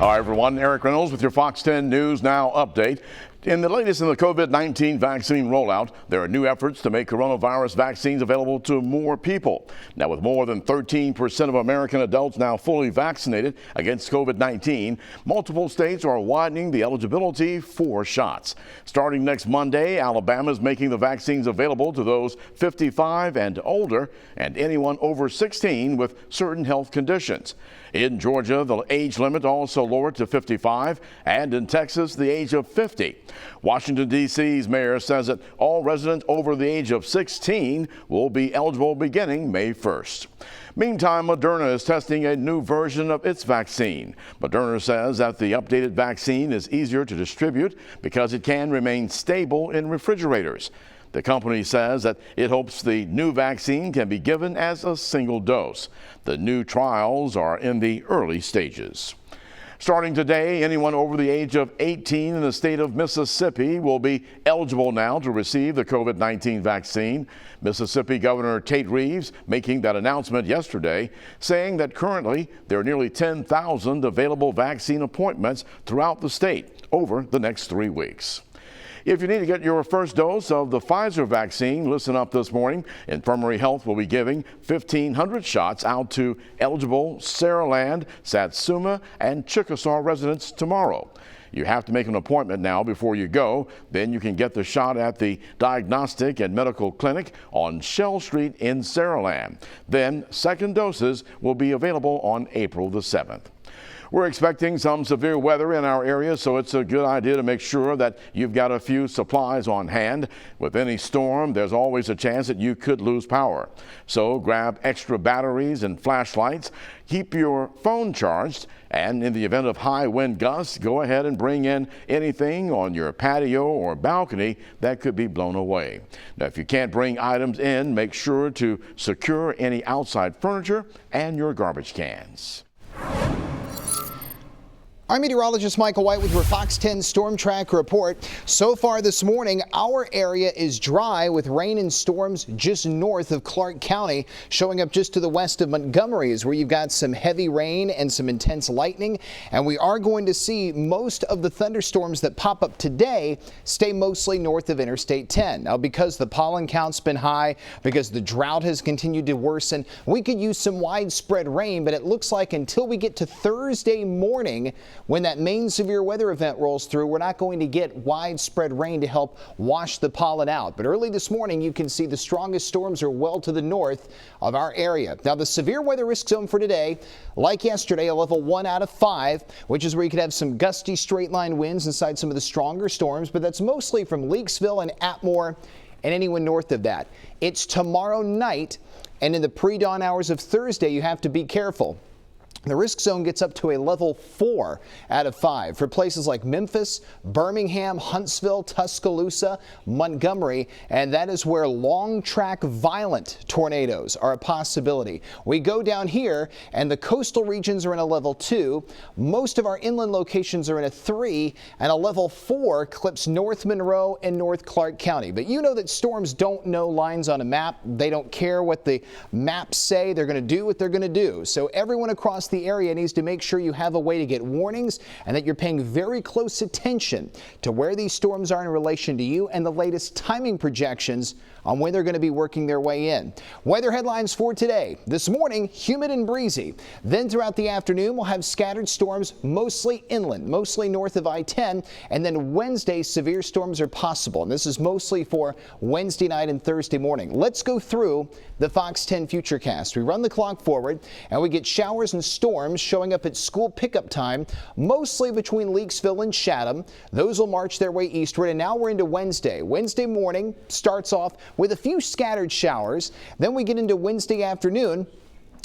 Hi, everyone. Eric Reynolds with your Fox 10 News Now update. In the latest in the COVID-19 vaccine rollout, there are new efforts to make coronavirus vaccines available to more people. Now, with more than 13% of American adults now fully vaccinated against COVID-19, multiple states are widening the eligibility for shots. Starting next Monday, Alabama is making the vaccines available to those 55 and older and anyone over 16 with certain health conditions. In Georgia, the age limit also lowered to 55, and in Texas, the age of 50. Washington, D.C.'s mayor says that all residents over the age of 16 will be eligible beginning May 1st. Meantime, Moderna is testing a new version of its vaccine. Moderna says that the updated vaccine is easier to distribute because it can remain stable in refrigerators. The company says that it hopes the new vaccine can be given as a single dose. The new trials are in the early stages. Starting today, anyone over the age of 18 in the state of Mississippi will be eligible now to receive the COVID-19 vaccine. Mississippi Governor Tate Reeves making that announcement yesterday, saying that currently there are nearly 10,000 available vaccine appointments throughout the state over the next 3 weeks. If you need to get your first dose of the PFIZER vaccine, listen up this morning. Infirmary Health will be giving 1,500 shots out to eligible Saraland, Satsuma, and Chickasaw residents tomorrow. You have to make an appointment now before you go. Then you can get the shot at the Diagnostic and Medical Clinic on Shell Street in Saraland. Then second doses will be available on April the 7th. We're expecting some severe weather in our area, so it's a good idea to make sure that you've got a few supplies on hand. With any storm, there's always a chance that you could lose power. So grab extra batteries and flashlights. Keep your phone charged, and in the event of high wind gusts, go ahead and bring in anything on your patio or balcony that could be blown away. Now, if you can't bring items in, make sure to secure any outside furniture and your garbage cans. I'm meteorologist Michael White with your Fox 10 Storm Track report. So far this morning, our area is dry with rain and storms just north of Clark County. Showing up just to the west of Montgomery is where you've got some heavy rain and some intense lightning. And we are going to see most of the thunderstorms that pop up today stay mostly north of Interstate 10. Now, because the pollen count's been high, because the drought has continued to worsen, we could use some widespread rain, but it looks like until we get to Thursday morning, when that main severe weather event rolls through, we're not going to get widespread rain to help wash the pollen out. But early this morning, you can see the strongest storms are well to the north of our area. Now, the severe weather risk zone for today, like yesterday, a level 1 out of 5, which is where you could have some gusty straight line winds inside some of the stronger storms, but that's mostly from Leakesville and Atmore and anyone north of that. It's tomorrow night, and in the pre-dawn hours of Thursday, you have to be careful. The risk zone gets up to a level 4 out of 5 for places like Memphis, Birmingham, Huntsville, Tuscaloosa, Montgomery, and that is where long-track violent tornadoes are a possibility. We go down here, and the coastal regions are in a level 2. Most of our inland locations are in a 3, and a level 4 clips North Monroe and North Clark County. But you know that storms don't know lines on a map. They don't care what the maps say. They're going to do what they're going to do. So everyone across the area needs to make sure you have a way to get warnings and that you're paying very close attention to where these storms are in relation to you and the latest timing projections on when they're going to be working their way in. Weather headlines for today. This morning, humid and breezy. Then throughout the afternoon, we'll have scattered storms, mostly inland, mostly north of I-10. And then Wednesday, severe storms are possible. And this is mostly for Wednesday night and Thursday morning. Let's go through the Fox 10 Futurecast. We run the clock forward, and we get showers and storms showing up at school pickup time, mostly between Leakesville and Chatham. Those will march their way eastward, and now we're into Wednesday. Wednesday morning starts off with a few scattered showers. Then we get into Wednesday afternoon,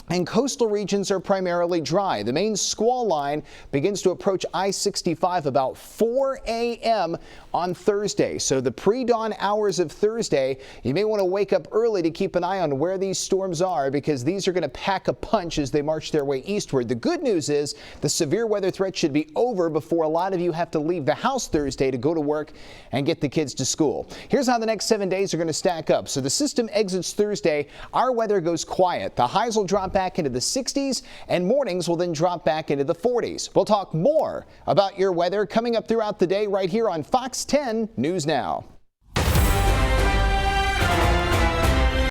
and coastal regions are primarily dry. The main squall line begins to approach I-65 about 4 a.m. on Thursday. So the pre-dawn hours of Thursday, you may want to wake up early to keep an eye on where these storms are, because these are going to pack a punch as they march their way eastward. The good news is the severe weather threat should be over before a lot of you have to leave the house Thursday to go to work and get the kids to school. Here's how the next 7 days are going to stack up. So the system exits Thursday. Our weather goes quiet. The highs will drop back into the 60s, and mornings will then drop back into the 40s. We'll talk more about your weather coming up throughout the day right here on Fox 10 News Now.